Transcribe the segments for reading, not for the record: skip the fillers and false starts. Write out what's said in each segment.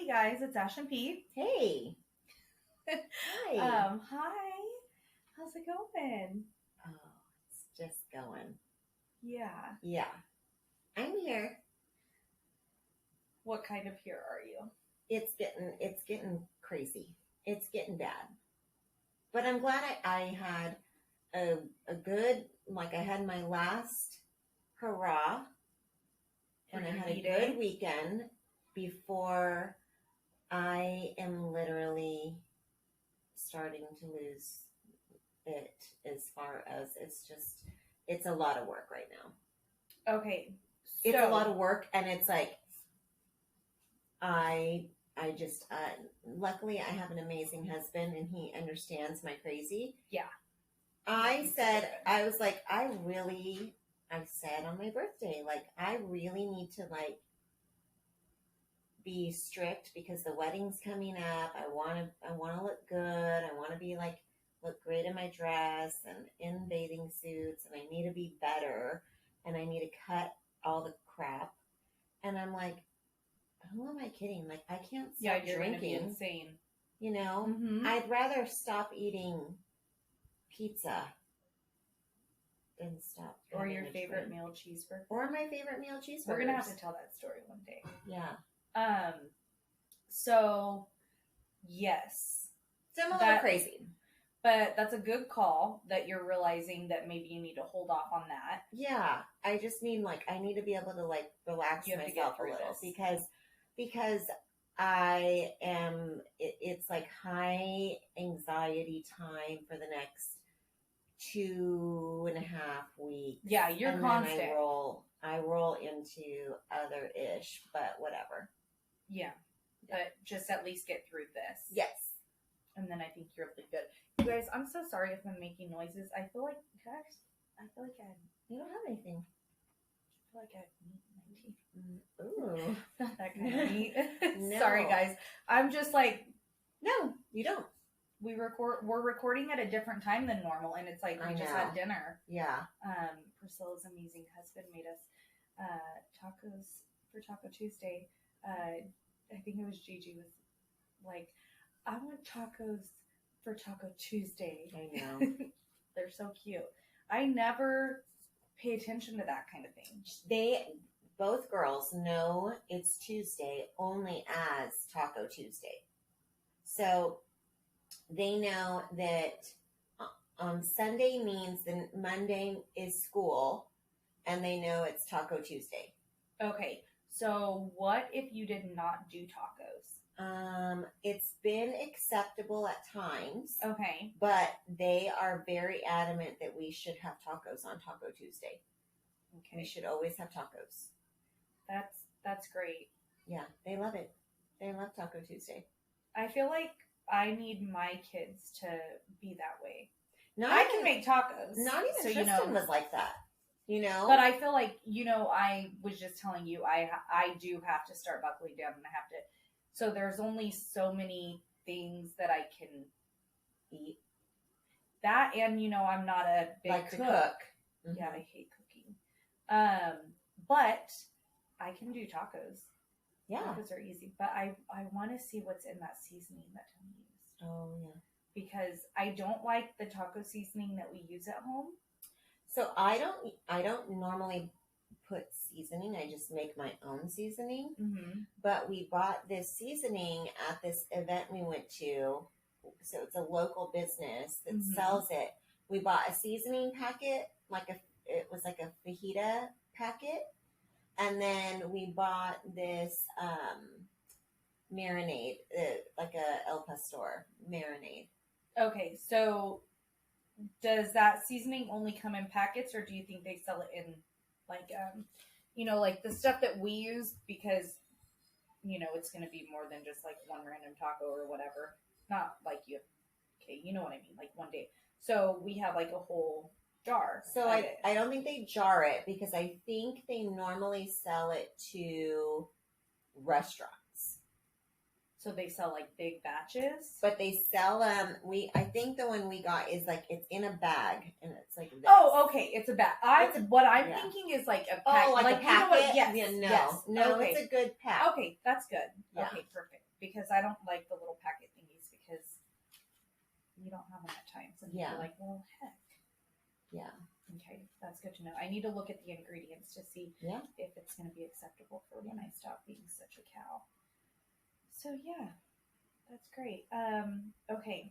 Hey guys, it's Ash and Pete. Hey. Hi. Hi. How's it going? Oh, it's just going. Yeah. Yeah. I'm here. What kind of here are you? It's getting crazy. It's getting bad. But I'm glad I had a good, like I had my last hurrah and I had a good weekend before I am literally starting to lose it as far as it's a lot of work right now. Okay. It's a lot of work, and it's like I just luckily I have an amazing husband and he understands my crazy. Yeah. I said on my birthday, like, I really need to like be strict because the wedding's coming up. I want to look good. I want to be like look great in my dress and in bathing suits, and I need to be better, and I need to cut all the crap. And I'm like, who am I kidding? Like, I can't stop you're drinking. Gonna be insane. You know, Mm-hmm. I'd rather stop eating pizza than stop. Or your favorite meal cheeseburger. Or my favorite meal cheeseburger. We're gonna have to tell that story one day. Yeah. So yes, so I'm a little crazy. But that's a good call that you're realizing that maybe you need to hold off on that. Yeah, I just need I need to be able to like relax myself a little because I am. It's like high anxiety time for the next 2.5 weeks. Yeah, you're and constant. Then I roll into other ish, but whatever. Yeah, but just at least get through this. Yes. And then I think you're really good. You guys, I'm so sorry if I'm making noises. I feel like, guys, You don't have anything. I feel like I have meat in my teeth. Ooh. Not that kind of meat. No. Sorry, guys. I'm just like... No, you don't. We're recording at a different time than normal, and it's like we just had dinner. Yeah. Priscilla's amazing husband made us tacos for Taco Tuesday. I think it was Gigi was like, I want tacos for Taco Tuesday. I know. They're so cute. I never pay attention to that kind of thing. Both girls know it's Tuesday only as Taco Tuesday. So they know that Sunday means that Monday is school, and they know it's Taco Tuesday. Okay. So what if you did not do tacos? It's been acceptable at times. Okay. But they are very adamant that we should have tacos on Taco Tuesday. Okay. We should always have tacos. That's great. Yeah, they love it. They love Taco Tuesday. I feel like I need my kids to be that way. I can make tacos. Not even so Tristan was like that. You know? But I feel like, I was just telling you, I do have to start buckling down, and I have to. So there's only so many things that I can eat. That, and I'm not a big cook. Mm-hmm. Yeah, I hate cooking. But I can do tacos. Yeah. Tacos are easy. But I want to see what's in that seasoning that Tony used. Oh, yeah. Because I don't like the taco seasoning that we use at home. So I don't normally put seasoning. I just make my own seasoning. Mm-hmm. But we bought this seasoning at this event we went to. So it's a local business that sells it. We bought a seasoning packet, it was like a fajita packet. And then we bought this marinade, like a El Pastor marinade. Okay, so does that seasoning only come in packets, or do you think they sell it in like the stuff that we use, because it's going to be more than just like one random taco or whatever, not like you know what I mean, like one day. So we have like a whole jar. So I don't think they jar it, because I think they normally sell it to restaurants. So they sell like big batches? But they sell I think the one we got is like, it's in a bag, and it's like this. Oh, okay. It's a bag. What I'm thinking is like a pack. Oh, like a packet? Yes. Yeah, no. Yes. No, okay. It's a good pack. Okay, that's good. Yeah. Okay, perfect. I don't like the little packet thingies because you don't have them at times. And Yeah. you're like, well, heck. Yeah. Okay, that's good to know. I need to look at the ingredients to see if it's going to be acceptable for when I stop being such a cow. So yeah, that's great. Okay,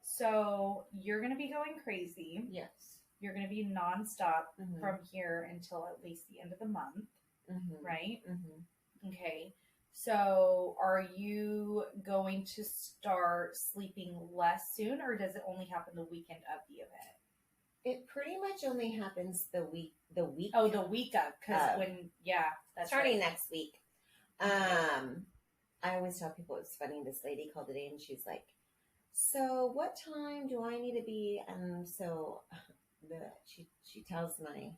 so you're going to be going crazy. Yes. You're going to be nonstop from here until at least the end of the month, right? Okay. So are you going to start sleeping less soon, or does it only happen the weekend of the event? It pretty much only happens the week. Oh, the week of, because that's starting right. next week. I always tell people it's funny. This lady called today and she's like, "So what time do I need to be?" And so she tells my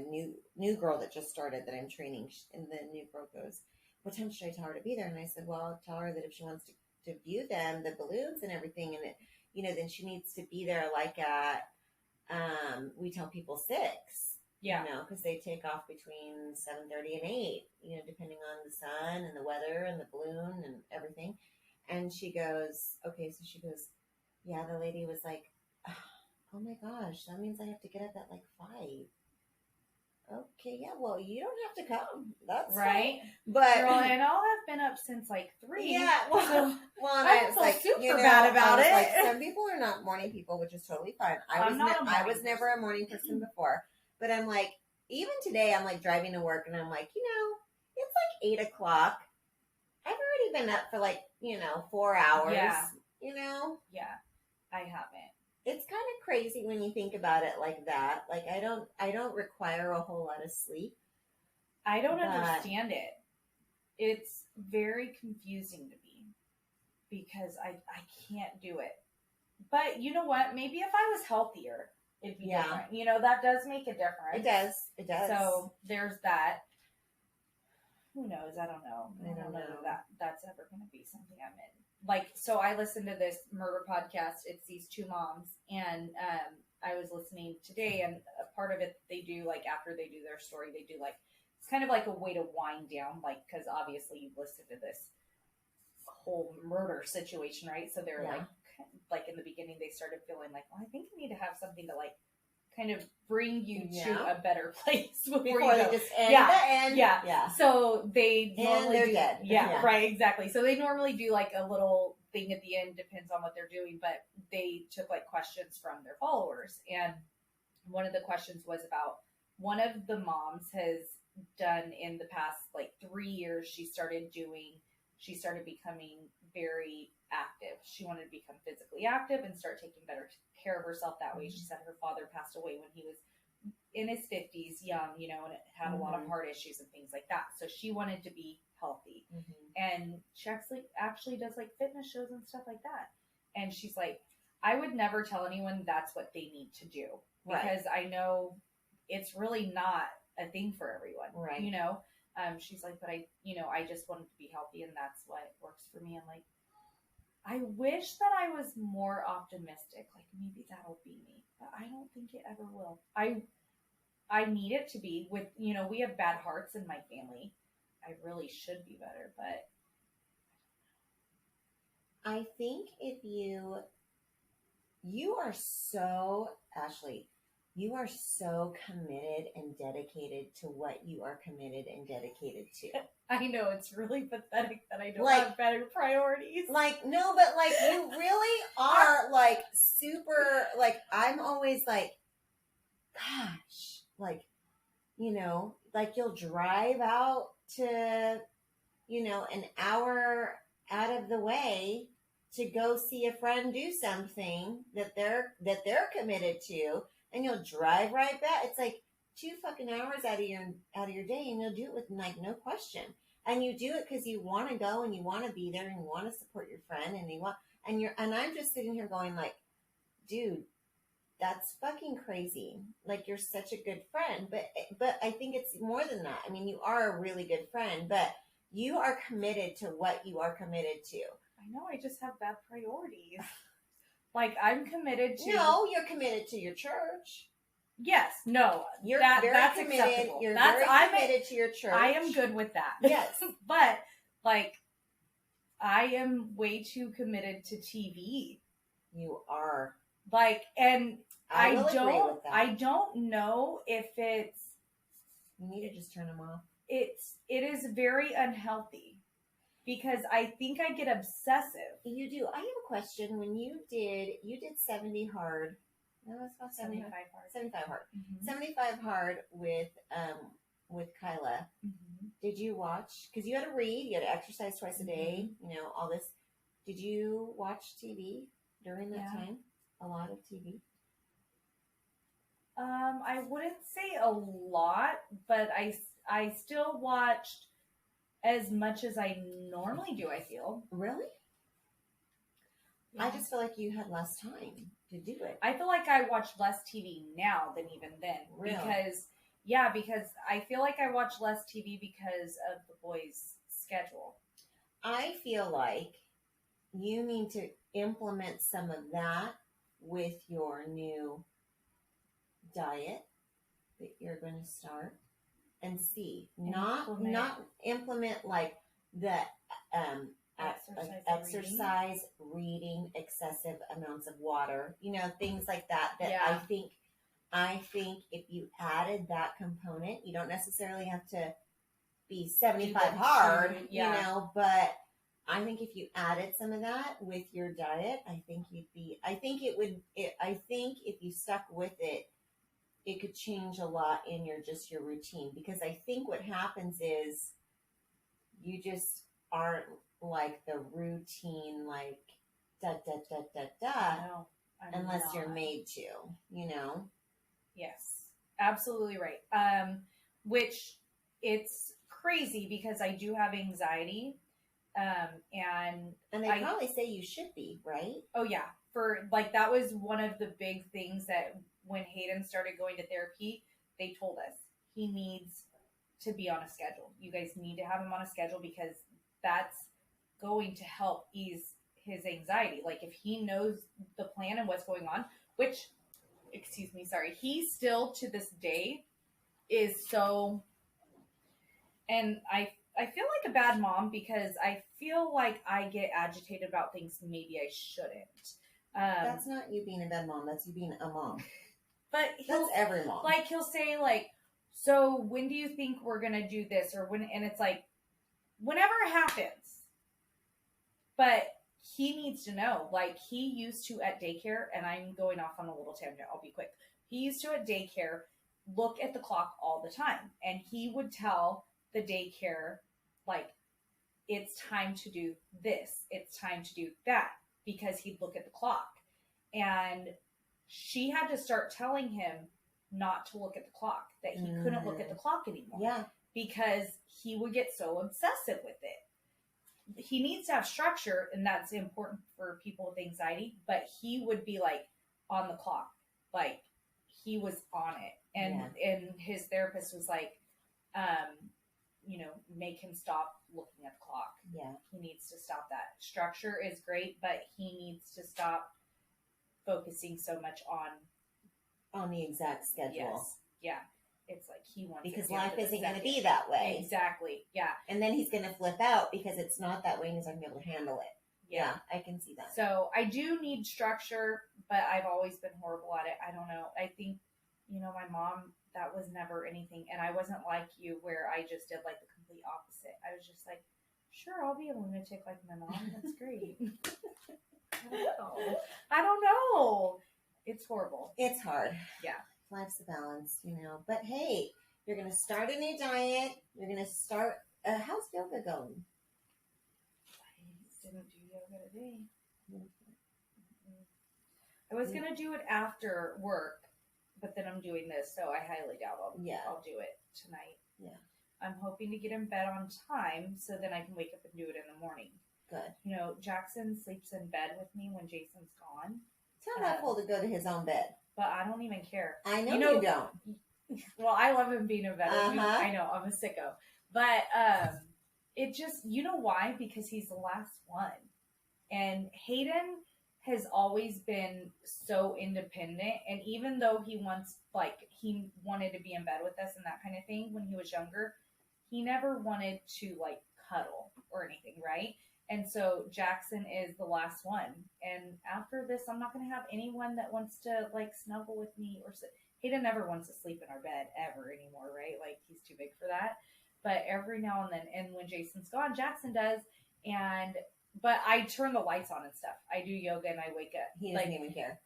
new girl that just started that I'm training, and the new girl goes, "What time should I tell her to be there?" And I said, "Well, tell her that if she wants to view them, the balloons and everything, and it, then she needs to be there like at we tell people 6, because they take off between 7:30 and 8, depending on the sun and the weather and the balloon and everything." And she goes, okay, so she goes, yeah, the lady was like, oh my gosh, that means I have to get up at like 5. Okay, yeah, well, you don't have to come. That's right. Fine. But girl, and I'll have been up since like 3. Yeah, well, and I was like super bad about it. Like, some people are not morning people, which is totally fine. I was never a morning person before, but I'm like, even today, I'm like driving to work, and I'm like, it's like 8 o'clock. I've already been up for like 4 hours. Yeah. Yeah, I haven't. It's kind of crazy when you think about it like that. Like I don't require a whole lot of sleep. I don't understand it. It's very confusing to me because I can't do it. But you know what? Maybe if I was healthier, it'd be different. That does make a difference. It does. So there's that. Who knows? I don't know. I don't know that that's ever going to be something I'm in. Like, so I listened to this murder podcast. It's these 2 moms, and I was listening today, and a part of it they do, like, after they do their story, they do, like, it's kind of like a way to wind down, like, because obviously you've listened to this whole murder situation, right? So they're like in the beginning, they started feeling like, well, I think I need to have something to, like, kind of bring you to a better place before they just end the end. Yeah. So they normally they're do, dead. Yeah, right, exactly. So they normally do like a little thing at the end, depends on what they're doing, but they took like questions from their followers. And one of the questions was about one of the moms has done in the past like 3 years, she started becoming very active. She wanted to become physically active and start taking better care of herself that way. She said her father passed away when he was in his 50s, young, and it had a lot of heart issues and things like that. So she wanted to be healthy. And she actually does like fitness shows and stuff like that. And she's like, I would never tell anyone that's what they need to do, because I know it's really not a thing for everyone, right? She's like, but I just wanted to be healthy, and that's what works for me. I'm like, I wish that I was more optimistic. Like, maybe that'll be me, but I don't think it ever will. I need it to be with, we have bad hearts in my family. I really should be better, but I think if you are so, Ashley, you are so committed and dedicated to what you are committed and dedicated to. I know, it's really pathetic that I don't have better priorities. Like, no, but like, you really are like super, like, I'm always like, gosh, like, like you'll drive out to, an hour out of the way to go see a friend do something that they're committed to. And you'll drive right back. It's like 2 fucking hours out of your day, and you'll do it with like no question. And you do it because you want to go and you want to be there and you want to support your friend and I'm just sitting here going like, dude, that's fucking crazy. Like, you're such a good friend, but I think it's more than that. I mean, you are a really good friend, but you are committed to what you are committed to. I know. I just have bad priorities. Like, I'm committed to... No, you're committed to your church. Yes. No. That's committed. acceptable. You're very committed to your church. I am good with that. Yes. But, like, I am way too committed to TV. You are. Like, and I will agree with that. I don't know if You need to just turn them off. it is very unhealthy because I think I get obsessive. You do. I have a question. When you did 70 hard. No, it's about 75 hard. 75 hard. Mm-hmm. 75 hard with Kyla. Mm-hmm. Did you watch? Because you had to read, you had to exercise twice a day. You know all this. Did you watch TV during that time? A lot of TV. I wouldn't say a lot, but I still watched as much as I normally do. I feel Really. Yeah. I just feel like you had less time to do it. I feel like I watch less TV now than even then. Really? Because I feel like I watch less TV because of the boys' schedule. I feel like you need to implement some of that with your new diet that you're going to start and see. Not implement like the exercise, reading, excessive amounts of water, things like that. Yeah. I think if you added that component, you don't necessarily have to be 75 hard, but I think if you added some of that with your diet, I think if you stuck with it, it could change a lot in your routine. Because I think what happens is you just aren't like the routine, like da da da da da, no, unless you're made to, Yes, absolutely right. Which it's crazy because I do have anxiety, and they probably say you should be, right? Oh yeah, for like that was one of the big things that when Hayden started going to therapy, they told us he needs to be on a schedule. You guys need to have him on a schedule because that's going to help ease his anxiety. Like if he knows the plan and what's going on, which, he still to this day is so, and I feel like a bad mom because I feel like I get agitated about things maybe I shouldn't. That's not you being a bad mom. That's you being a mom. But that's every mom. Like he'll say like, so when do you think we're gonna do this or when? And it's like, whenever it happens. But he needs to know. Like he used to at daycare, and I'm going off on a little tangent. I'll be quick. He used to at daycare look at the clock all the time, and he would tell the daycare like, it's time to do this, it's time to do that, because he'd look at the clock. And she had to start telling him not to look at the clock, that he couldn't look at the clock anymore. Yeah. Because he would get so obsessive with it. He needs to have structure, and that's important for people with anxiety, but he would be like on the clock. Like he was on it. And his therapist was like, make him stop looking at the clock. Yeah. He needs to stop that. Structure is great, but he needs to stop focusing so much on the exact schedule. Yes. Yeah. It's like he wants because life isn't going to be that way. Exactly. Yeah. And then he's going to flip out because it's not that way and he's not going to be able to handle it. Yeah, I can see that. So I do need structure, but I've always been horrible at it. I don't know. I think, my mom, that was never anything. And I wasn't like you where I just did like the complete opposite. I was just like, sure, I'll be a lunatic like my mom. That's great. I don't know. It's horrible. It's hard. Yeah. Life's a balance, But hey, you're going to start a new diet. You're going to start. How's yoga going? I didn't do yoga today. I was going to do it after work, but then I'm doing this, so I highly doubt I'll do it tonight. Yeah. I'm hoping to get in bed on time so then I can wake up and do it in the morning. Good. Jackson sleeps in bed with me when Jason's gone. Tell that fool to go to his own bed. But I don't even care. I know you don't. Well, I love him being in bed with me. I know, I'm a sicko. But it just, you know why? Because he's the last one. And Hayden has always been so independent. And even though he wanted to be in bed with us and that kind of thing when he was younger, he never wanted to, cuddle or anything, right? And so Jackson is the last one. And after this, I'm not going to have anyone that wants to like snuggle with me or sit. Hayden never wants to sleep in our bed ever anymore, right? Like he's too big for that. But every now and then, and when Jason's gone, Jackson does. But I turn the lights on and stuff. I do yoga and I wake up. He doesn't even care.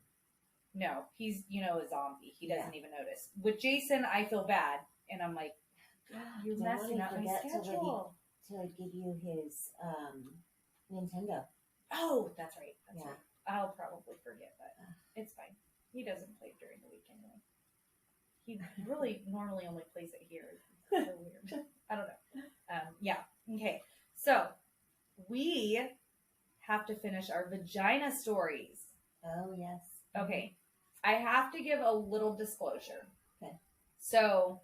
No, he's, a zombie. He doesn't even notice. With Jason, I feel bad. And I'm like, you're messing up my schedule. To give you his Nintendo. Oh, that's right. That's Yeah. right. I'll probably forget, but it's fine. He doesn't play during the week anyway. He really normally only plays it here. It's so weird. I don't know. Yeah. Okay. So we have to finish our vagina stories. Oh, yes. Okay. I have to give a little disclosure. Okay. So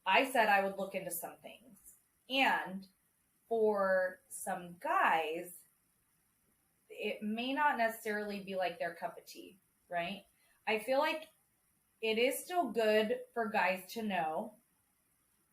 I said I would look into some things. And for some guys, it may not necessarily be like their cup of tea, right? I feel like it is still good for guys to know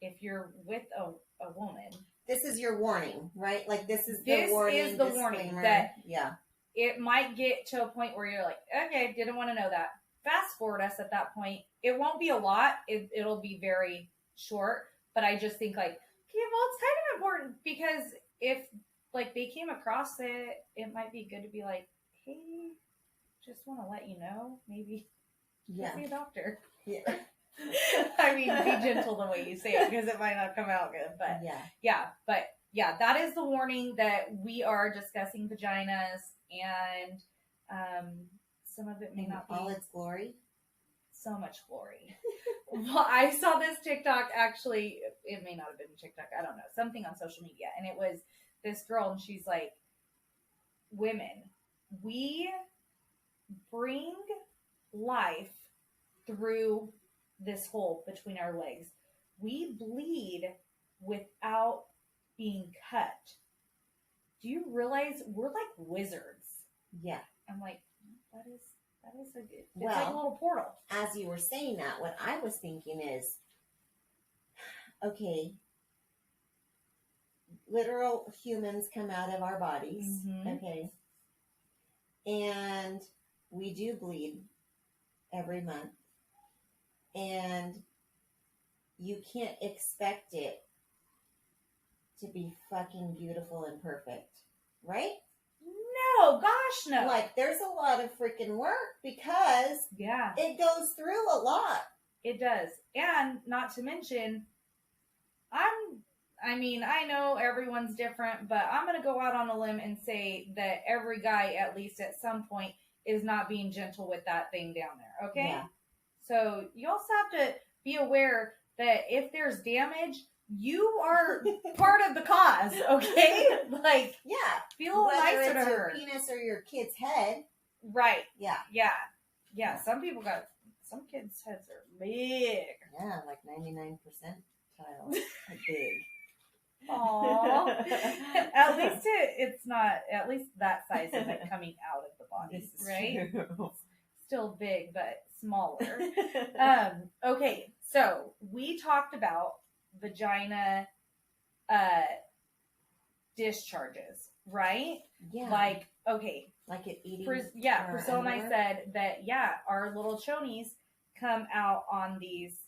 if you're with a woman. This is your warning, right? Like this is the warning that yeah, it might get to a point where you're like, okay, didn't want to know that. Fast forward us at that point. It won't be a lot. It'll be very short. But I just think like, okay, well, it's kind of important because if like they came across it, it might be good to be like, hey, just want to let you know, maybe see a doctor. Yeah. I mean, be gentle the way you say it because it might not come out good. But yeah, that is the warning that we are discussing vaginas and some of it may not be all its glory. So much glory. Well, I saw this TikTok, actually, it may not have been TikTok, I don't know, something on social media, and it was this girl, and she's like, women, we bring life through this hole between our legs. We bleed without being cut. Do you realize we're like wizards? Yeah. I'm like, that is a good, it's well, like a little portal. As you were saying that, what I was thinking is, okay, literal humans come out of our bodies, okay, and we do bleed every month, and you can't expect it to be fucking beautiful and perfect, right? No, gosh, no. Like, there's a lot of freaking work because it goes through a lot. It does. And not to mention, I know everyone's different, but I'm going to go out on a limb and say that every guy, at least at some point, is not being gentle with that thing down there, okay? Yeah. So you also have to be aware that if there's damage, you are part of the cause, okay? Like, be a little nicer to her. Whether it's your penis or your kid's head. Right. Yeah. Some kids' heads are big. Yeah, like 99% child. Big. Aww. At least it's not, at least that size isn't coming out of the body, right? True. Still big, but smaller. Okay, so we talked about vagina discharges, right? Yeah. Like, okay. Like it eating. Priscilla and I said that, our little chonies come out on these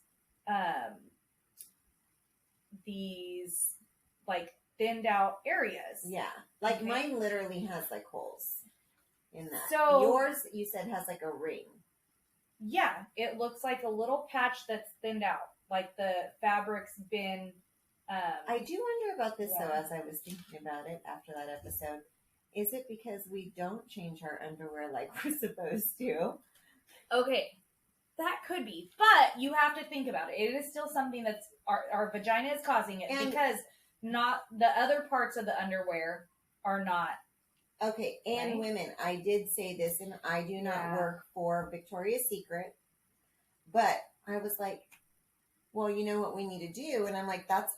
like thinned out areas. Yeah. Like mine literally has like holes in that. So yours, you said, has like a ring. Yeah. It looks like a little patch that's thinned out. Like the fabric's been I do wonder about this though, as I was thinking about it after that episode. Is it because we don't change our underwear like we're supposed to? Okay. That could be. But you have to think about it. It is still something that's our vagina is causing it, because not the other parts of the underwear are not. Okay, and women, I did say this, and I do not work for Victoria's Secret, but I was like, well, you know what we need to do? And I'm like, that's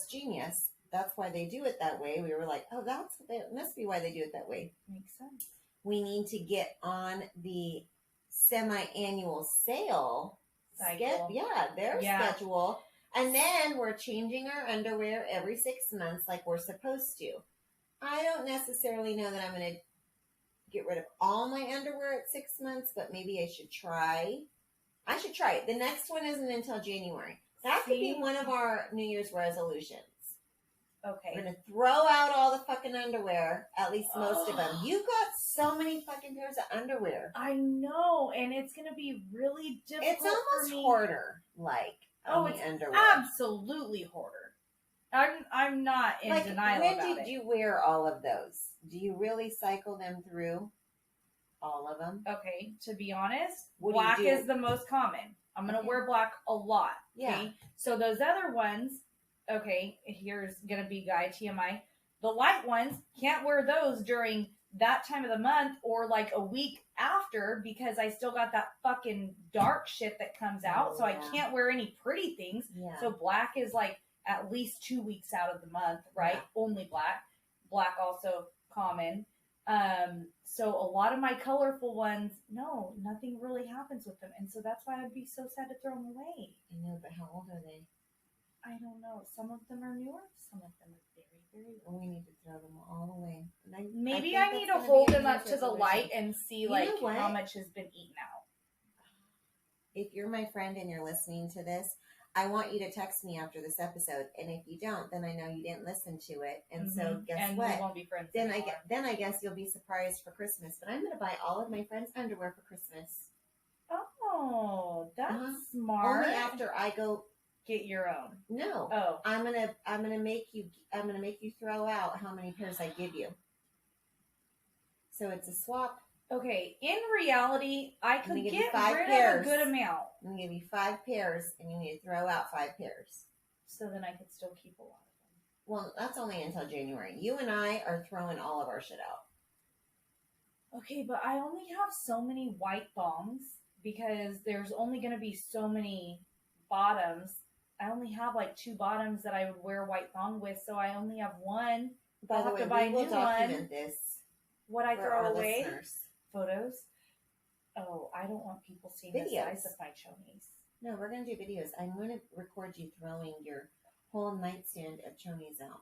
genius. That's why they do it that way. We were like, oh, that must be why they do it that way. Makes sense. We need to get on the semi-annual sale cycle. Their schedule. And then we're changing our underwear every 6 months like we're supposed to. I don't necessarily know that I'm going to get rid of all my underwear at 6 months, but maybe I should try. I should try it. The next one isn't until January. That could be one of our New Year's resolutions. Okay. We're going to throw out all the fucking underwear, at least most of them. You got so many fucking pairs of underwear. I know, and it's going to be really difficult. It's almost hoarder-like. It's underwear. Absolutely hoarder. I'm not in denial about it. When did you wear all of those? Do you really cycle them through? All of them? Okay, to be honest, what black is the most common. I'm going to wear black a lot. Okay? Yeah. So those other ones, okay, here's going to be guy TMI. The light ones, can't wear those during that time of the month or like a week after because I still got that fucking dark shit that comes out. So I can't wear any pretty things. Yeah. So black is like at least 2 weeks out of the month, right? Yeah. Only black. Black also common. So a lot of my colorful ones, no, nothing really happens with them. And so that's why I'd be so sad to throw them away. I know, but how old are they? I don't know. Some of them are newer. Some of them are very, very old. We need to throw them all away. Maybe I need to hold them up to the light and see how much has been eaten out. If you're my friend and you're listening to this, I want you to text me after this episode, and if you don't, then I know you didn't listen to it, and so guess what? We won't be friends anymore. I guess you'll be surprised for Christmas. But I'm going to buy all of my friends' underwear for Christmas. Oh, that's smart. Only after I go get your own. No. Oh, I'm gonna make you throw out how many pairs I give you. So it's a swap. Okay, in reality, I could get rid of a good amount. I'm going to give you 5 pairs, and you need to throw out 5 pairs. So then I could still keep a lot of them. Well, that's only until January. You and I are throwing all of our shit out. Okay, but I only have so many white thongs because there's only going to be so many bottoms. I only have like 2 bottoms that I would wear white thong with, so I only have one. By the way, we will document this. What I throw away? Listeners. Photos? Oh, I don't want people seeing the size of my chonies. No, we're going to do videos. I'm going to record you throwing your whole nightstand of chonies out.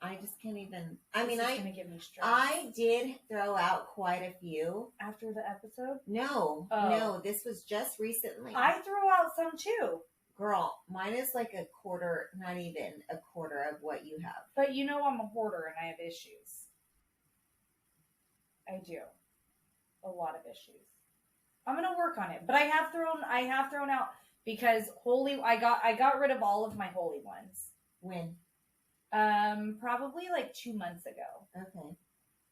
I just can't even. I mean, I did throw out quite a few. After the episode? No, no, this was just recently. I threw out some too. Girl, mine is like a quarter, not even a quarter of what you have. But you know I'm a hoarder and I have issues. I do. A lot of issues. I'm gonna work on it, but I have thrown out because I got rid of all of my holy ones. When? Probably like 2 months ago. Okay.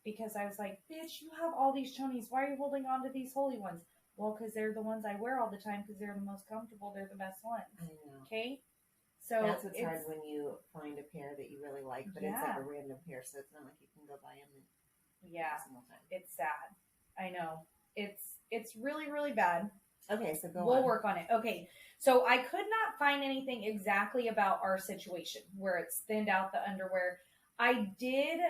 Because I was like, bitch, you have all these chonies. Why are you holding on to these holy ones? Well, because they're the ones I wear all the time because they're the most comfortable. They're the best ones. I know. Okay. So that's what's hard when you find a pair that you really like, but it's like a random pair, so it's not like you can go buy them. It's sad. I know. It's really, really bad. Okay, so we'll work on it. Okay, so I could not find anything exactly about our situation where it's thinned out the underwear. I did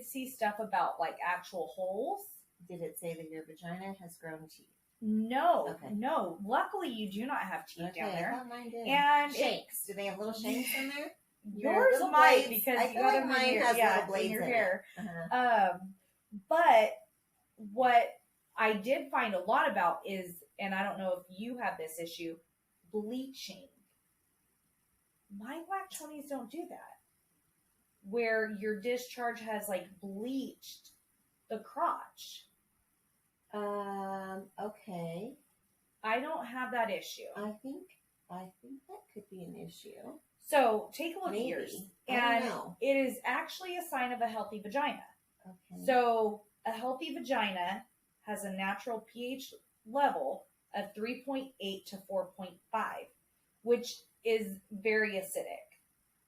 see stuff about like actual holes. Did it say that your vagina has grown teeth? No, no. Luckily, you do not have teeth down there. I thought mine did. And shanks. Do they have little shanks in there? Yours might because you got them in your, little blades in your hair. Uh-huh. But what I did find a lot about is, and I don't know if you have this issue, bleaching. My black chonies don't do that. Where your discharge has like bleached the crotch. Okay. I don't have that issue. I think that could be an issue. So take a look at yours. And know. It is actually a sign of a healthy vagina. Okay. So a healthy vagina has a natural pH level of 3.8 to 4.5, which is very acidic.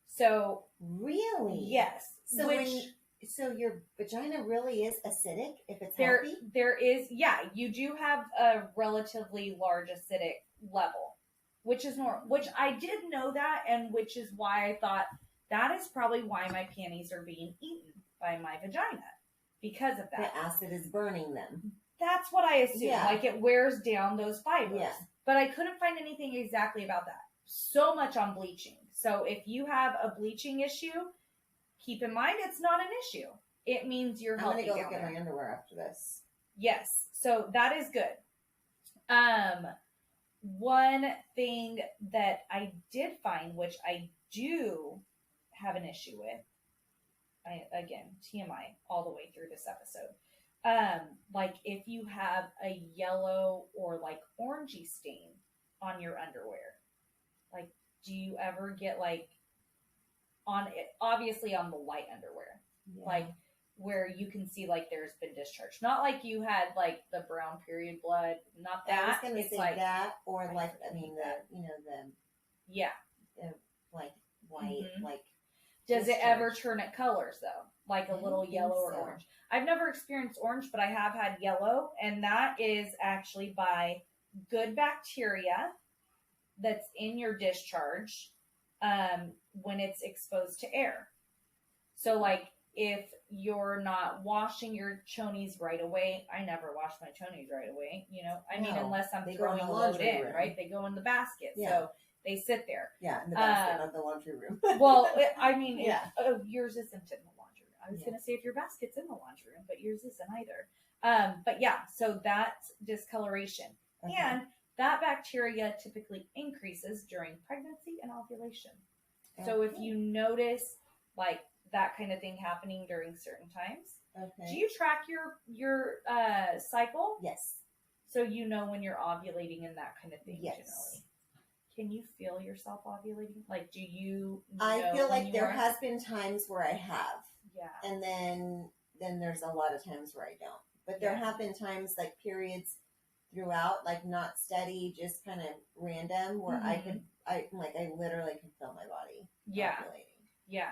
So really? Yes. So your vagina really is acidic if it's healthy? There is, you do have a relatively large acidic level, which is normal, which I did know that, and which is why I thought that is probably why my panties are being eaten by my vagina, because of that. The acid is burning them. That's what I assume. Yeah. Like it wears down those fibers. Yeah. But I couldn't find anything exactly about that. So much on bleaching. So if you have a bleaching issue, keep in mind it's not an issue. It means you're healthy. I'm gonna go look down at there. my underwear after this. Yes, so that is good. One thing that I did find, which I do have an issue with, again, TMI all the way through this episode. Like if you have a yellow or like orangey stain on your underwear, like do you ever get like on it, obviously on the light underwear, like where you can see like there's been discharge, not like you had like the brown period blood, not that. I was gonna it's say like that, or like the yeah, like white, like. Does it ever turn at colors though? Like a little yellow or so. orange? I've never experienced orange, but I have had yellow, and that is actually by good bacteria that's in your discharge when it's exposed to air. So like if you're not washing your chonies right away, I never wash my chonies right away, I mean, unless I'm throwing a load in, right? They go in the basket. Yeah. So they sit there. Yeah, in the basket of the laundry room. Well, I mean, yours isn't in the laundry room. I was going to say if your basket's in the laundry room, but yours isn't either. But yeah, so that's discoloration. Okay. And that bacteria typically increases during pregnancy and ovulation. Okay. So if you notice like that kind of thing happening during certain times, do you track your cycle? Yes. So you know when you're ovulating and that kind of thing. Yes. Generally. Can you feel yourself ovulating? Like, do you I feel like there has been times where I have. Yeah. And then there's a lot of times where I don't. But there have been times like periods throughout, like not steady, just kind of random, where I literally can feel my body ovulating. Yeah.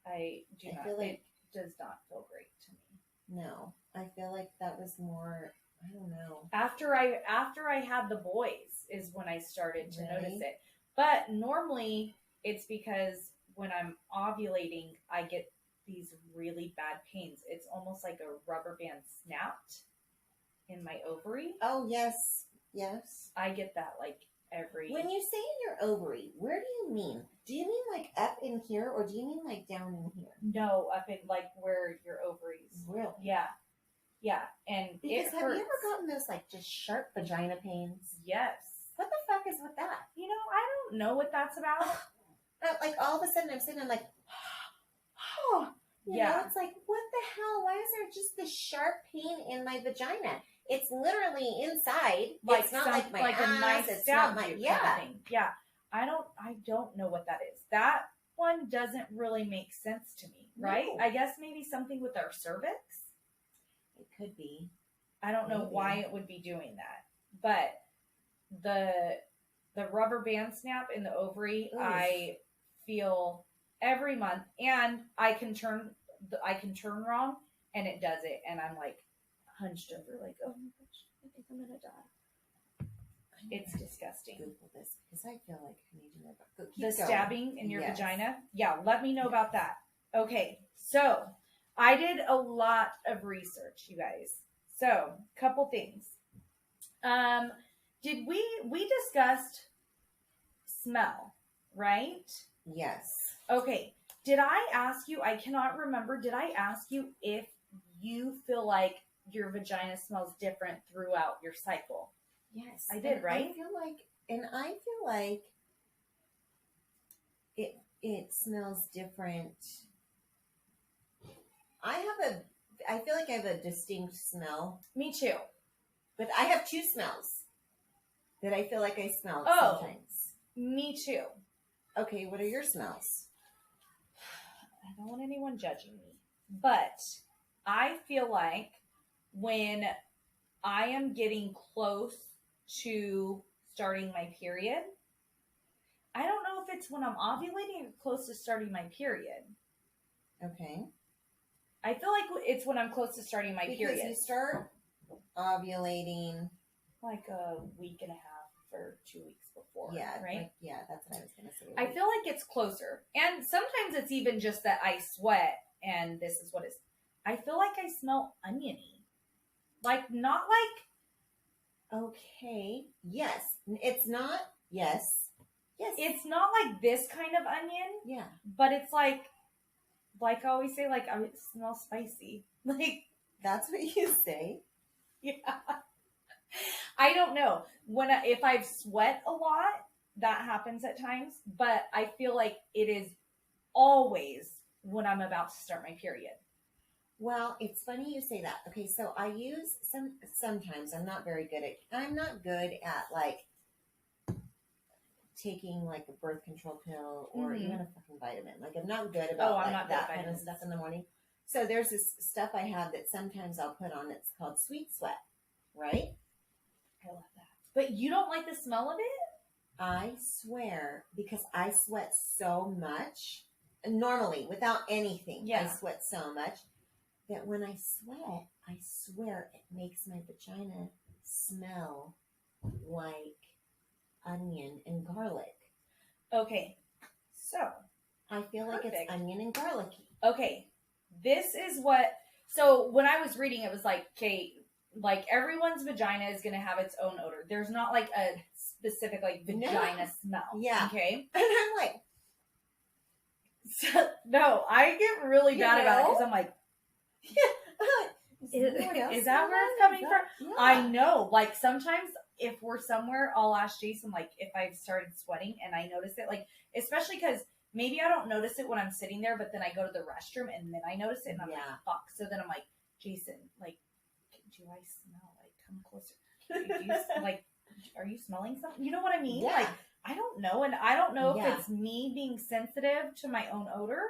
I feel like it does not feel great to me. No. I feel like that was more, I don't know. After I had the boys is when I started to notice it. But normally it's because when I'm ovulating, I get these really bad pains. It's almost like a rubber band snapped in my ovary. Oh, yes. Yes. I get that like every... When you say in your ovary, where do you mean? Do you mean like up in here, or do you mean like down in here? No, up in like where your ovaries. Really? Yeah. Yeah, and because have you ever gotten those like just sharp vagina pains? Yes. What the fuck is with that? I don't know what that's about. Like all of a sudden I'm sitting, I'm like, oh, you know, it's like, what the hell? Why is there just this sharp pain in my vagina? It's literally inside. Like it's not like my like ass. A nice it's not my kind of thing. Yeah. I don't know what that is. That one doesn't really make sense to me, right? No. I guess maybe something with our cervix. It could be. I don't know why it would be doing that. But the rubber band snap in the ovary, oof. I feel every month, and I can turn wrong, and it does it, and I'm like hunched over, like, oh my gosh, I think I'm gonna die. It's disgusting. Google this because I feel like I need to know about the stabbing in your vagina. Yeah, let me know about that. Okay, so I did a lot of research, you guys. So, couple things. Did we discussed smell, right? Yes. Okay. Did I ask you, I cannot remember, did I ask you if you feel like your vagina smells different throughout your cycle? Yes. I did, right? I feel like it smells different. I feel like I have a distinct smell. Me too. But I have two smells that I feel like I smell sometimes. Me too. Okay, what are your smells? I don't want anyone judging me, but I feel like when I am getting close to starting my period, I don't know if it's when I'm ovulating or close to starting my period. Okay. I feel like it's when I'm close to starting my period. Because you start ovulating like a week and a half or 2 weeks before. Yeah, right? That's what I was going to say. I feel like it's closer. And sometimes it's even just that I sweat and this is what it's... I feel like I smell oniony. Like, not like... Okay. Yes. It's not... Yes. It's not like this kind of onion. Yeah. But it's like... like I always say, like, I smell spicy. Like, That's what you say. yeah. I don't know. If I've sweat a lot, that happens at times, but I feel like it is always when I'm about to start my period. Well, it's funny you say that. Okay, so I use sometimes I'm not good at like taking like a birth control pill or even a fucking vitamin. Like I'm not good about I'm not that kind of stuff in the morning. So there's this stuff I have that sometimes I'll put on. It's called Sweet Sweat, right? I love that. But you don't like the smell of it? I swear, because I sweat so much, normally without anything, I sweat so much that when I sweat, I swear it makes my vagina smell like onion and garlic. Okay, so I feel like it's onion and garlicky. Okay, this is what. So when I was reading, it was like, okay, like everyone's vagina is going to have its own odor. There's not like a specific like vagina smell. Yeah. Okay. And I'm like, so, no, I get really bad about it because I'm like, is that where it's coming from? Yeah. I know. Like sometimes if we're somewhere, I'll ask Jason like if I've started sweating and I notice it, like especially because maybe I don't notice it when I'm sitting there, but then I go to the restroom and then I notice it and I'm like, fuck. So then I'm like, Jason, like, do I smell? Like, come closer. Do you, like, are you smelling something? You know what I mean? Yeah. Like, I don't know. And I don't know if it's me being sensitive to my own odor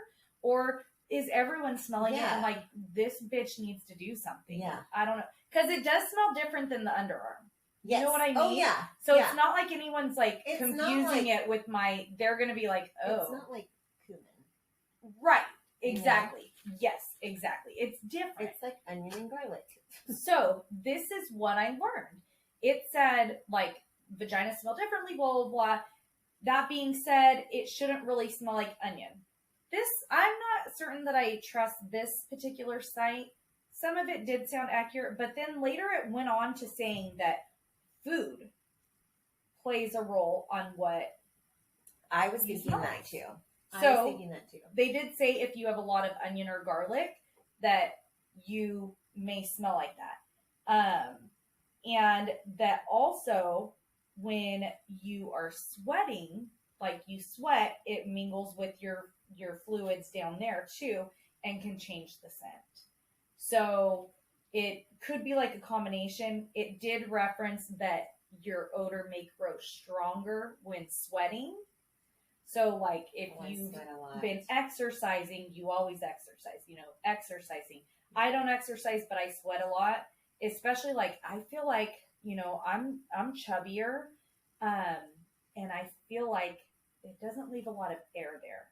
or is everyone smelling it and like, this bitch needs to do something. Yeah. I don't know. Because it does smell different than the underarm. Yes. You know what I mean? Oh, yeah. So it's not like anyone's like it's confusing it with they're going to be like, oh. It's not like cumin. Right. Exactly. Yeah. Yes, exactly. It's different. It's like onion and garlic. So this is what I learned. It said like vaginas smell differently, blah, blah, blah. That being said, it shouldn't really smell like onion. I'm not certain that I trust this particular site. Some of it did sound accurate, but then later it went on to saying that food plays a role on what I was thinking that too. So they did say if you have a lot of onion or garlic that you may smell like that. And that also when you are sweating, like you sweat, it mingles with your fluids down there too and can change the scent. So it could be like a combination. It did reference that your odor may grow stronger when sweating. So like if you've been exercising, you always exercise, exercising. I don't exercise, but I sweat a lot, especially like I feel like, I'm chubbier. And I feel like it doesn't leave a lot of air there.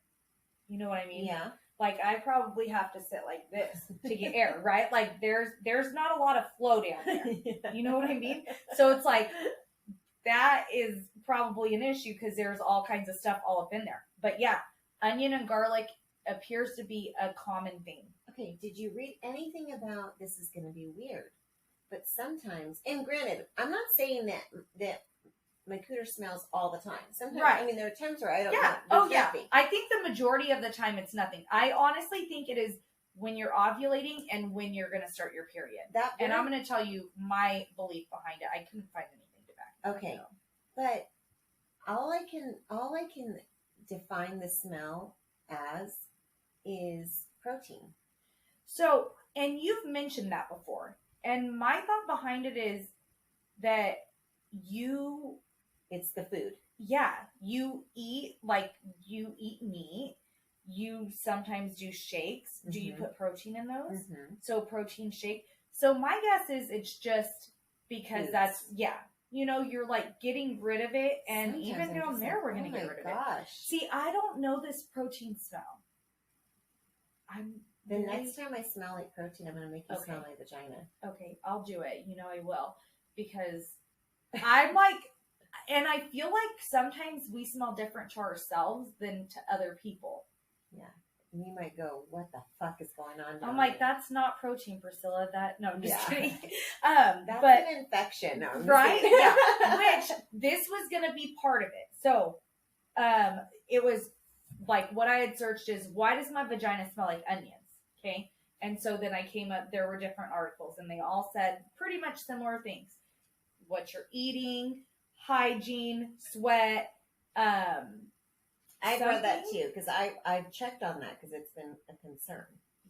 You know what I mean? Yeah. Like I probably have to sit like this to get air, right? Like there's not a lot of flow down there. Yeah. You know what I mean? So it's like that is probably an issue because there's all kinds of stuff all up in there. But yeah, onion and garlic appears to be a common thing. Okay, did you read anything about this is going to be weird? But sometimes, and granted, I'm not saying that my cooter smells all the time. Sometimes, right. I mean, there are times where I don't know. Oh, yeah. I think the majority of the time it's nothing. I honestly think it is when you're ovulating and when you're going to start your period. And I'm going to tell you my belief behind it. I couldn't find anything to back. Okay. But all I can define the smell as is protein. So, and you've mentioned that before. And my thought behind it is that it's the food. Yeah. You eat meat. You sometimes do shakes. Mm-hmm. Do you put protein in those? Mm-hmm. So protein shake. So my guess is it's just because you're like getting rid of it. And sometimes even down there, we're going to get rid of it. See, I don't know this protein smell. The next time I smell like protein, I'm going to make you smell my vagina. Okay, I'll do it. I will. Because I'm like, and I feel like sometimes we smell different to ourselves than to other people. Yeah. And you might go, what the fuck is going on I'm like, that's not protein, Priscilla. I'm just kidding. That's an infection. No, right? Yeah. Which, this was going to be part of it. So, it was like what I had searched is, why does my vagina smell like onions? Okay. And so then I came up, there were different articles and they all said pretty much similar things. What you're eating, hygiene, sweat. I've read that too, because I've checked on that because it's been a concern.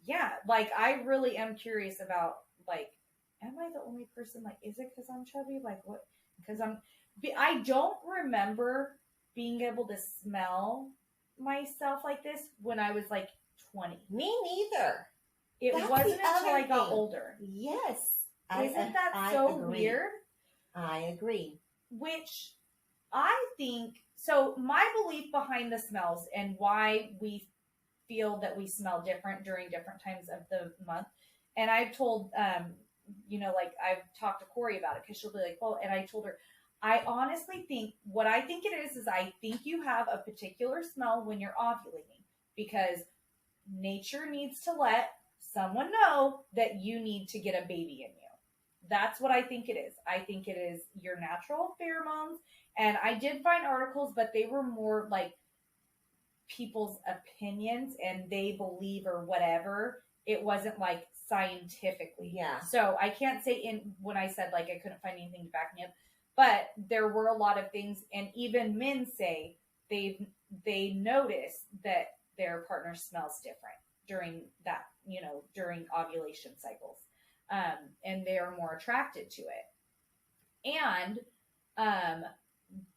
Yeah, like I really am curious about, like, am I the only person, like, is it because I'm chubby? Like, what? Because I don't remember being able to smell myself like this when I was like 20. Me neither. It wasn't until I got older. Yes. Isn't that so weird? I agree. Which I think, so my belief behind the smells and why we feel that we smell different during different times of the month. And I've told, like I've talked to Corey about it because she'll be like, well, and I told her, I honestly think what I think it is I think you have a particular smell when you're ovulating because nature needs to let someone know that you need to get a baby in you. That's what I think it is. I think it is your natural pheromones. And I did find articles, but they were more like people's opinions and they believe or whatever. It wasn't like scientifically. Yeah. So I can't say when I said like I couldn't find anything to back me up, but there were a lot of things, and even men say they notice that their partner smells different during that, during ovulation cycles. And they are more attracted to it. And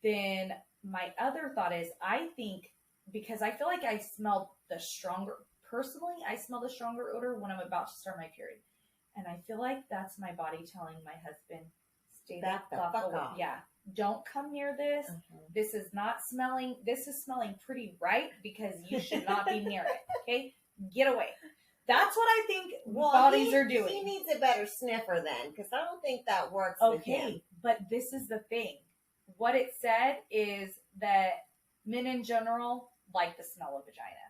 then my other thought is, I think, because I feel like I smell the stronger odor when I'm about to start my period. And I feel like that's my body telling my husband, stay the fuck away. Yeah. Don't come near this. Uh-huh. This is smelling pretty right because you should not be near it. Okay? Get away. That's what I think bodies are doing. He needs a better sniffer then, because I don't think that works with him. But this is the thing. What it said is that men in general like the smell of vagina.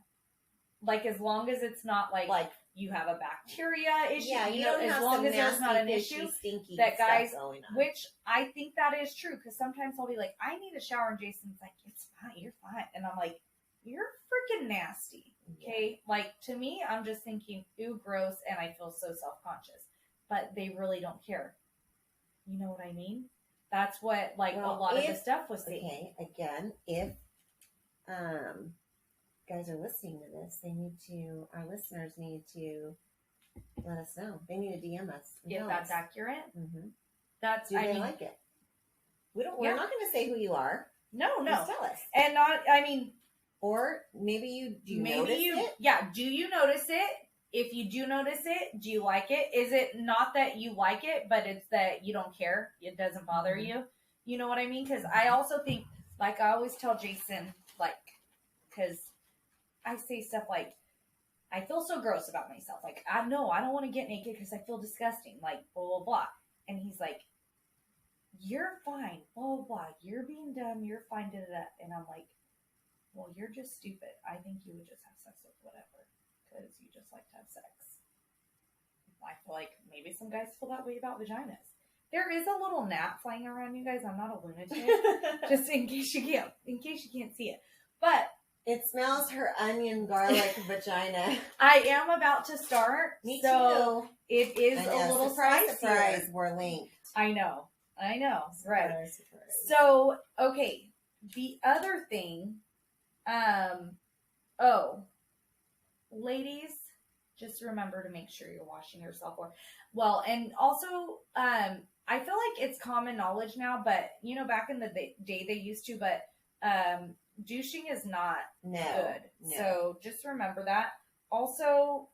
Like, as long as it's not like you have a bacteria issue, as long as there's not an issue, that guys, which I think that is true, because sometimes I'll be like, I need a shower, and Jason's like, it's fine, you're fine. And I'm like, you're freaking nasty. Okay. Yeah. Like, to me, I'm just thinking, ooh, gross. And I feel so self-conscious, but they really don't care. You know what I mean? That's what, a lot of the stuff was saying. Okay. Again, if, guys are listening to this, our listeners need to let us know. They need to DM us. If that's accurate. Mm-hmm. That's, Do they like it? We're not going to say who you are. No. Just tell us. And or maybe you notice it? Yeah. Do you notice it? If you do notice it, do you like it? Is it not that you like it, but it's that you don't care? It doesn't bother you? You know what I mean? Because I also think, like, I always tell Jason, because I say stuff like, I feel so gross about myself. Like, I don't want to get naked because I feel disgusting. Like, blah, blah, blah. And he's like, you're fine. Blah, blah, blah. You're being dumb. You're fine. Da, da, da. And I'm like, well, you're just stupid. I think you would just have sex with whatever because you just like to have sex. I feel like maybe some guys feel that way about vaginas. There is a little gnat flying around, you guys. I'm not a lunatic. Just in case you can't see it. But it smells her onion garlic vagina. I am about to start. Me so too. It is a little surprise. We're linked. I know. Right. Surprise. So, okay. The other thing, ladies, just remember to make sure you're washing yourself well. And also, I feel like it's common knowledge now, but back in the day they used to, but douching is not good. No. So just remember that. Also,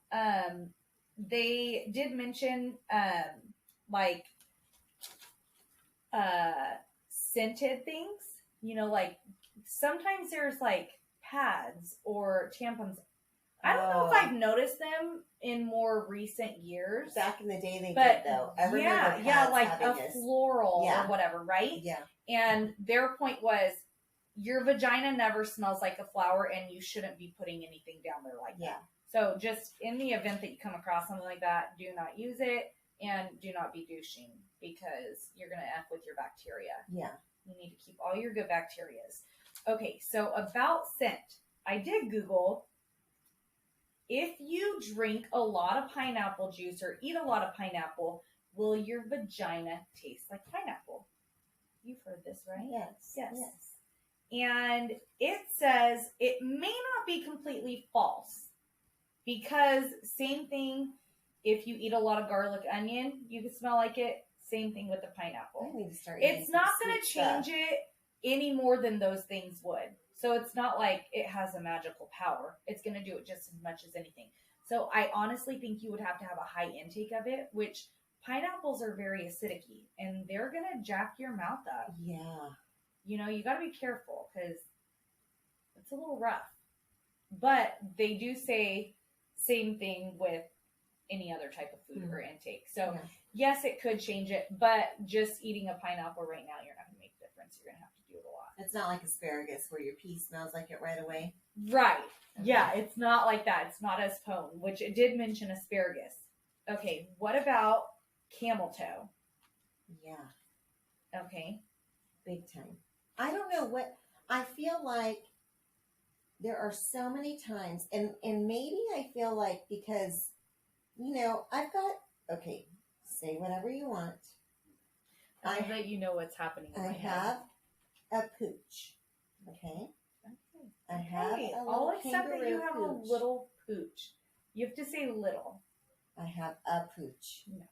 they did mention scented things. Sometimes there's pads or tampons. I don't know if I've noticed them in more recent years. Back in the day they did though. A floral or whatever, right? Yeah. And their point was, your vagina never smells like a flower, and you shouldn't be putting anything down there like that. So just in the event that you come across something like that, do not use it, and do not be douching, because you're going to F with your bacteria. Yeah. You need to keep all your good bacterias. Okay, so about scent. I did Google, if you drink a lot of pineapple juice or eat a lot of pineapple, will your vagina taste like pineapple? You've heard this, right? Yes. And it says it may not be completely false because same thing, if you eat a lot of garlic onion, you can smell like it. Same thing with the pineapple. I need to start It's not going to change it any more than those things would. So it's not like it has a magical power. It's going to do it just as much as anything. So I honestly think you would have to have a high intake of it, which pineapples are very acidic-y, and they're going to jack your mouth up. Yeah. You know, you got to be careful because it's a little rough. But they do say same thing with any other type of food or intake. So yes, it could change it, but just eating a pineapple right now, you're not going to make a difference. You're going to have to do it a lot. It's not like asparagus where your pee smells like it right away. Right. Okay. Yeah, it's not like that. It's not as potent, which it did mention asparagus. Okay, what about camel toe? Yeah. Okay. Big time. I don't know what, I feel like there are so many times, and maybe I feel like because, you know, I've got, okay, say whatever you want. I bet you know what's happening. I have a pooch. Okay. I have a little all except that you have pooch. a little pooch. You have to say little. I have a pooch. No.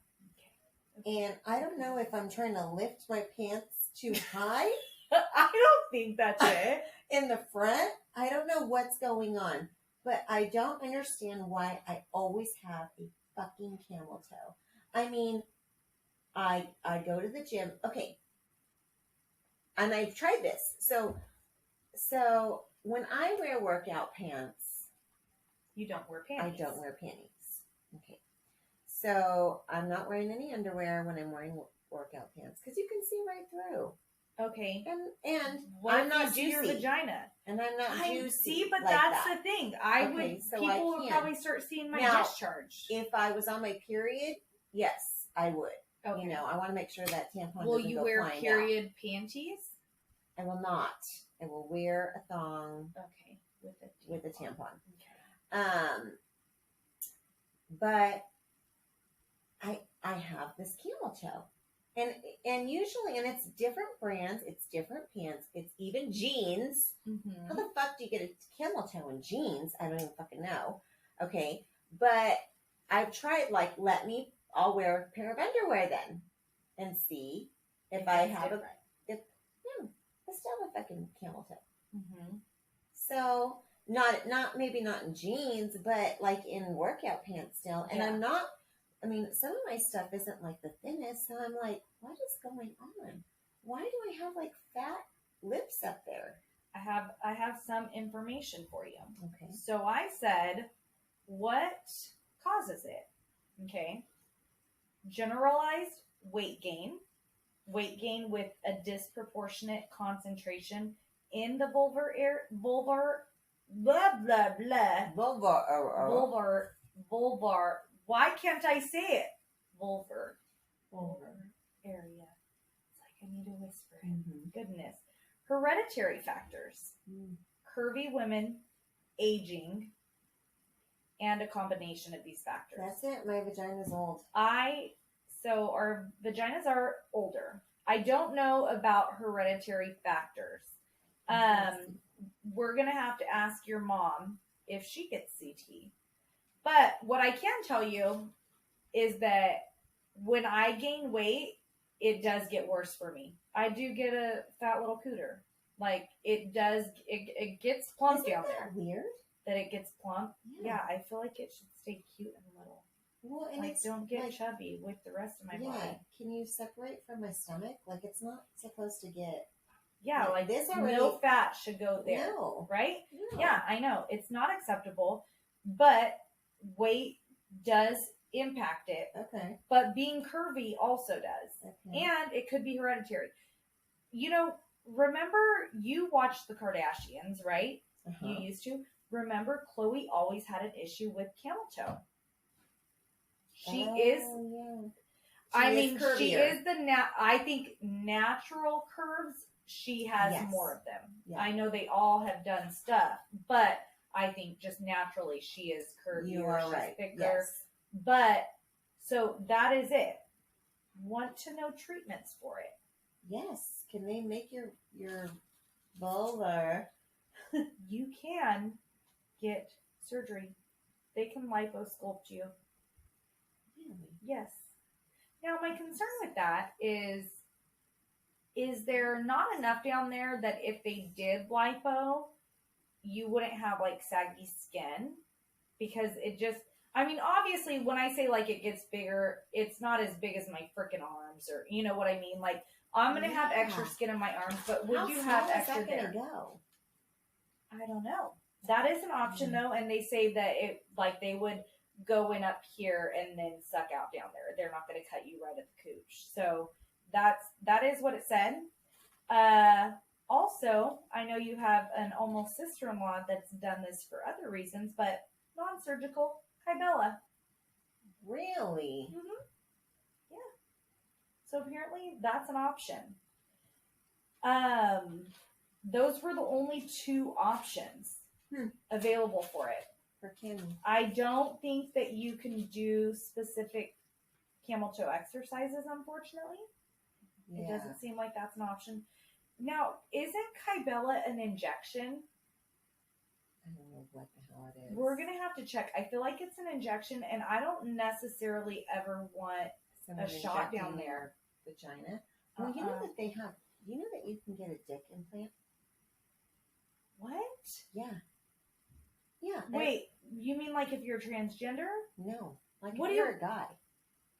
Okay. And I don't know if I'm trying to lift my pants too high. I don't think that's it. In the front, I don't know what's going on, but I don't understand why I always have a fucking camel toe. I mean, I go to the gym. Okay. And I've tried this. So when I wear workout pants, you don't wear panties. I don't wear panties. Okay. So I'm not wearing any underwear when I'm wearing workout pants because you can see right through. Okay. And what I'm not juicy. Your vagina. And I'm not juicy. See, but like that's that. the thing. People would probably start seeing my discharge. If I was on my period, yes, I would. Okay. You know, I want to make sure that tampon will doesn't you go wear flying period out. Panties? I will not. I will wear a thong. Okay. With a tampon. Okay. But I have this camel toe. And usually, and it's different brands, it's different pants, it's even jeans. Mm-hmm. How the fuck do you get a camel toe in jeans? I don't even fucking know. Okay. But I've tried, like, I'll wear a pair of underwear then and see if I have I still have a fucking camel toe. Mm-hmm. So, maybe not in jeans, but like in workout pants still. And I'm not, I mean, some of my stuff isn't like the thinnest, so I'm like, what is going on? Why do I have like fat lips up there? I have some information for you. Okay. So I said, what causes it? Okay. Generalized weight gain with a disproportionate concentration in the vulvar, why can't I say it? Vulvar area. It's like I need to whisper it. Mm-hmm. Goodness. Hereditary factors. Curvy women, aging, and a combination of these factors. That's it. My vagina's old. So our vaginas are older. I don't know about hereditary factors. We're going to have to ask your mom if she gets CT. But what I can tell you is that when I gain weight, it does get worse for me. I do get a fat little cooter. Like, it does, it gets plump down there. Weird? That it gets plump. Yeah, I feel like it should stay cute and little. Well, and like, don't get chubby with the rest of my body. Can you separate from my stomach? Like, it's not supposed to get... Yeah, like this already... No fat should go there. No. Right? No. Yeah, I know. It's not acceptable, but weight does impact it. Okay. But being curvy also does. Okay. And it could be hereditary. You know, remember you watched the Kardashians, right? Uh-huh. You used to. Remember, Khloe always had an issue with camel toe. She is. Yeah. She is the I think natural curves she has Yes. more of them. Yeah. I know they all have done stuff, but I think just naturally she is curvier, You are she's right. thicker. Yes. But so that is it. Want to know treatments for it? Yes. Can they make your vulva? You can get surgery. They can liposculpt you. Really? Yes. Now my concern with that is there not enough down there that if they did lipo, you wouldn't have like saggy skin? Because it just, I mean, obviously when I say like it gets bigger, it's not as big as my freaking arms, or you know what I mean? Like I'm gonna have extra skin in my arms, but would you have extra there? Go? I don't know. That is an option though, and they say that it like they would go in up here and then suck out down there. They're not going to cut you right at the cooch. So that is what it said. Also, I know you have an almost sister-in-law that's done this for other reasons, but non-surgical Kybella. Really? Mm-hmm. Yeah. So apparently that's an option. Those were the only two options available for it. For camel. I don't think that you can do specific camel toe exercises, unfortunately. Yeah. It doesn't seem like that's an option. Now, isn't Kybella an injection? I don't know what the hell it is. We're going to have to check. I feel like it's an injection, and I don't necessarily ever want a shot down there. Vagina. Well, you know that they have, you know that you can get a dick implant? What? Yeah. Yeah. Wait, you mean like if you're transgender? No. Like if you're a guy.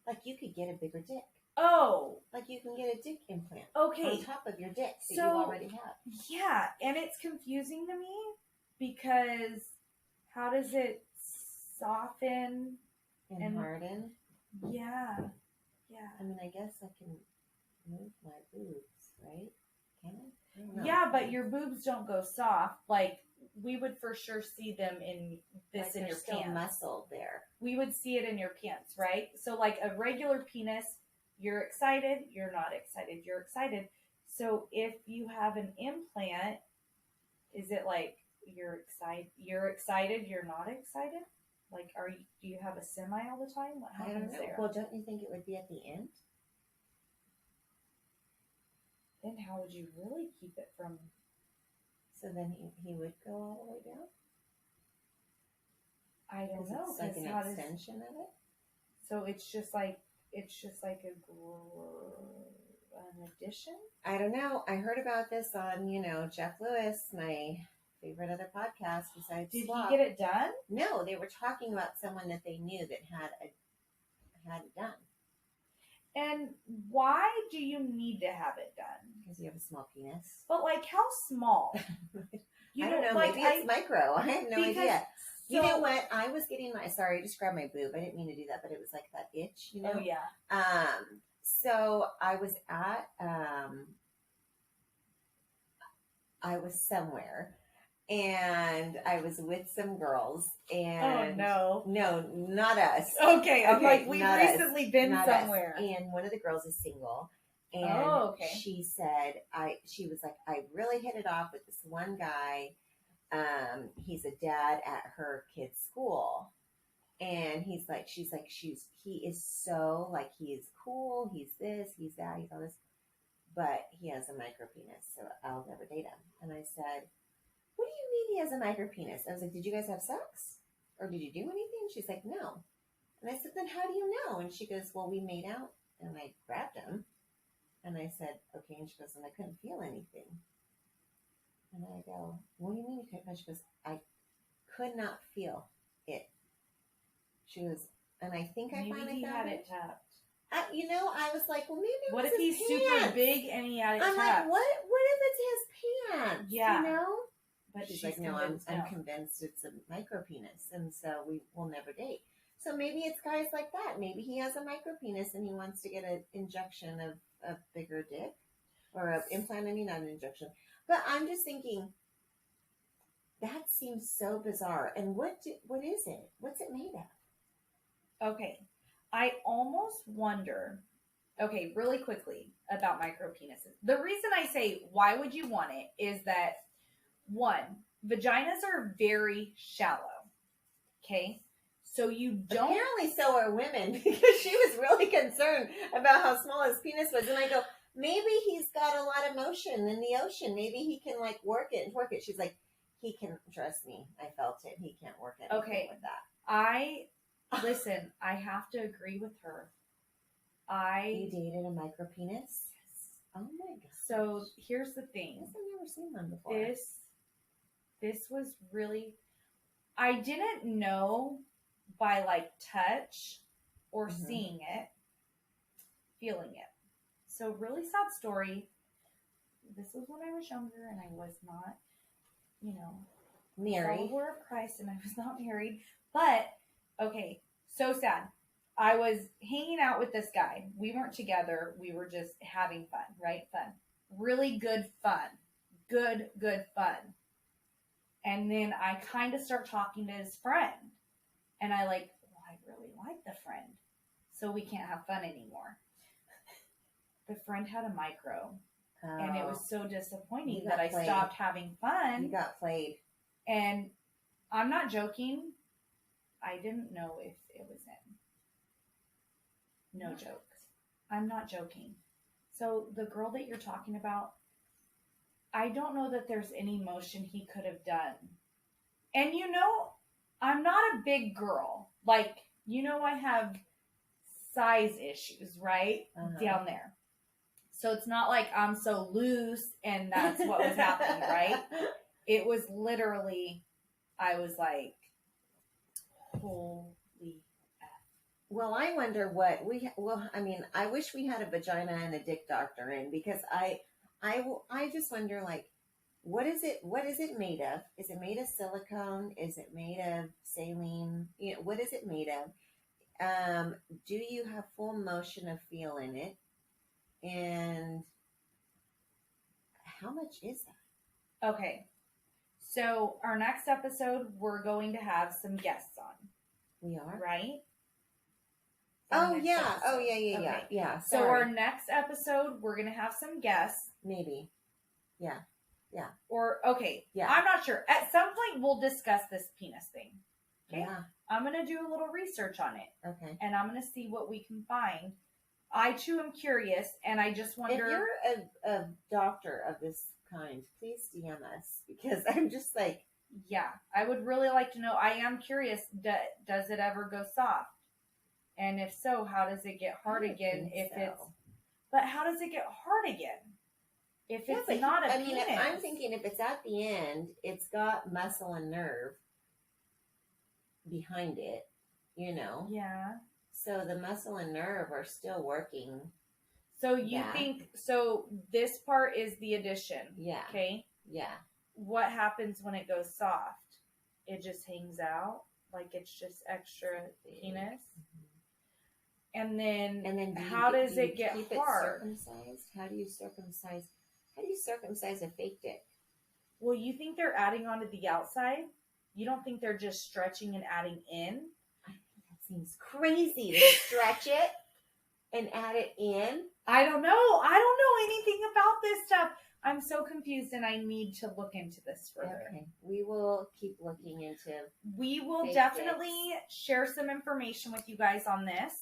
Like you could get a bigger dick. Oh. Like you can get a dick implant. Okay. On top of your dick that you already have. Yeah, and it's confusing to me because how does it soften and harden? Yeah. Yeah. I mean, I guess I can move my boobs, right? Can I? Yeah, but your boobs don't go soft. Like, we would for sure see them in this like in your still pants. Muscle there. We would see it in your pants, right? So, like a regular penis, you're excited, you're not excited, you're excited. So, if you have an implant, is it like you're excited, you're not excited? Like, do you have a semi all the time? What happens I don't know. there? Well, don't you think it would be at the end? Then how would you really keep it from? So then he would go all the way down? I don't know. It's like an extension of it? So it's just like an addition? I don't know. I heard about this on, Jeff Lewis, my favorite other podcast besides Did Swap. he get it done? No, they were talking about someone that they knew that had it done. And why do you need to have it done? Because you have a small penis. But like, how small? I don't know. Like, maybe it's micro. I have no idea. So, you know what? I was getting sorry, I just grabbed my boob. I didn't mean to do that, but it was like that itch, Oh yeah. So I was at I was somewhere. And I was with some girls, and no, not us. Okay, I'm like, we've recently been somewhere, and one of the girls is single, and she said, she was like, I really hit it off with this one guy. He's a dad at her kid's school, and he is so like, he is cool. He's this, he's that, he's all this, but he has a micro penis, so I'll never date him. And I said, what do you mean he has a micro penis? I was like, did you guys have sex? Or did you do anything? She's like, no. And I said, then how do you know? And she goes, well, we made out and I grabbed him. And I said, okay. And she goes, and I couldn't feel anything. And I go, what do you mean you couldn't? And she goes, I could not feel it. She goes, and I think I finally he had it tapped. I was like, well, maybe it what was if he's his super pants. big and he had it I'm tapped? like, what if it's his pants? Yeah. But she's like, no, I'm convinced it's a micro penis, and so we will never date. So maybe it's guys like that. Maybe he has a micro penis and he wants to get an injection of a bigger dick, or an implant. I mean, not an injection. But I'm just thinking, that seems so bizarre. And what is it? What's it made of? Okay, I almost wonder Okay, really quickly about micro penises. The reason I say why would you want it is that one, vaginas are very shallow. Okay, so you don't. Apparently, so are women because she was really concerned about how small his penis was, and I go, maybe he's got a lot of motion in the ocean. Maybe he can like work it and twerk it. She's like, he can. Trust me, I felt it. He can't work anything with that. Listen. I have to agree with her. You dated a micro penis? Yes. Oh my god. So here's the thing. I've never seen one before. This was really. I didn't know by like touch or seeing it, feeling it. So really sad story. This was when I was younger and I was not, married. Follower of Christ, and I was not married. But okay, so sad. I was hanging out with this guy. We weren't together. We were just having fun, right? Fun. Really good fun. Good fun. And then I kind of start talking to his friend. And I really like the friend. So we can't have fun anymore. The friend had a micro. Oh. And it was so disappointing that I stopped having fun. You got played. And I'm not joking. I didn't know if it was in. No jokes. I'm not joking. So the girl that you're talking about, I don't know that there's any motion he could have done. And I'm not a big girl. Like, I have size issues, right? Down there. So it's not like I'm so loose and that's what was happening, right? It was literally, I was like, holy F. Well, I wonder what I wish we had a vagina and a dick doctor in, because I just wonder, like, what is it made of? Is it made of silicone? Is it made of saline? What is it made of? Do you have full motion of feel in it? And how much is that? Okay. So our next episode, we're going to have some guests on. We are? Right? Oh, yeah. Oh, yeah. Okay. Yeah. So our next episode, we're going to have some guests. Maybe. Yeah. Or, okay. Yeah. I'm not sure. At some point, we'll discuss this penis thing. Okay? Yeah. I'm going to do a little research on it. Okay. And I'm going to see what we can find. I, too, am curious, and I just wonder... If you're a doctor of this kind, please DM us, because I'm just like... Yeah, I would really like to know. I am curious, does it ever go soft? And if so, how does it get hard again? But how does it get hard again? If it's not a penis? I'm thinking if it's at the end, it's got muscle and nerve behind it, Yeah. So the muscle and nerve are still working. So you think, this part is the addition. Yeah. Okay? Yeah. What happens when it goes soft? It just hangs out? Like it's just extra penis? Mm-hmm. And then how does it get hard? Circumcised? How do you circumcise a fake dick? Well, you think they're adding onto the outside? You don't think they're just stretching and adding in? Seems crazy to stretch it and add it in. I don't know anything about this stuff. I'm so confused and I need to look into this further. Okay. We will keep looking into. We will definitely share some information with you guys on this.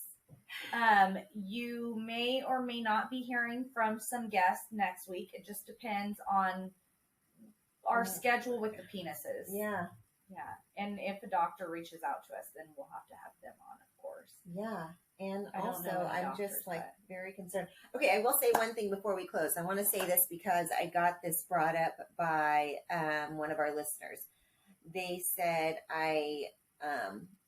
You may or may not be hearing from some guests next week. It just depends on our schedule with the penises. Yeah. Yeah, and if a doctor reaches out to us, then we'll have to have them on, of course. Yeah, and also I'm just very concerned. Okay, I will say one thing before we close. I want to say this because I got this brought up by one of our listeners. They said I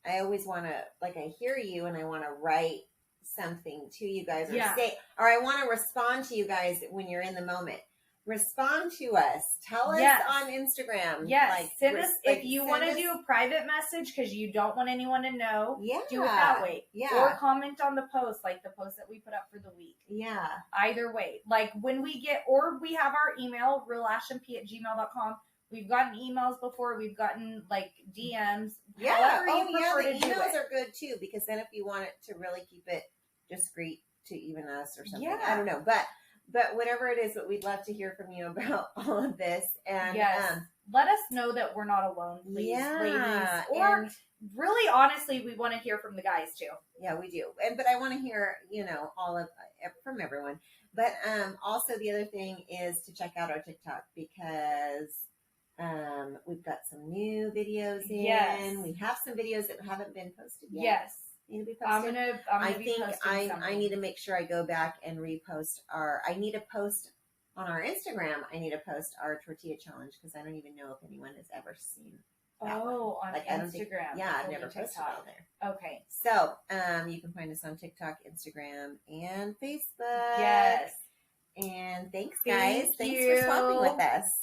always want to, like, I hear you and I want to write something to you guys or say, or I want to respond to you guys when you're in the moment. Respond to us. Tell us on Instagram. Yes. Send us, if you want to do a private message because you don't want anyone to know, do it that way. Yeah. Or comment on the post, like the post that we put up for the week. Yeah. Either way. Like when we have our email, realashmp@gmail.com. We've gotten emails before. We've gotten like DMs. Yeah. The emails are good too, because then if you want it to really keep it discreet, to even us or something. Yeah. I don't know, but whatever it is, but we'd love to hear from you about all of this. And yes, let us know that we're not alone, please, ladies. Or really, honestly, we want to hear from the guys too. Yeah, we do. But I want to hear, all of from everyone. But also the other thing is to check out our TikTok because we've got some new videos in. Yes. We have some videos that haven't been posted yet. Yes. Need to be posted. I think I need to make sure I go back and repost I need to post on our Instagram. I need to post our tortilla challenge because I don't even know if anyone has ever seen that on like, Instagram. I've never posted on there. Okay. So, you can find us on TikTok, Instagram, and Facebook. Yes. And thanks, guys. Thank Thanks you for swapping with us.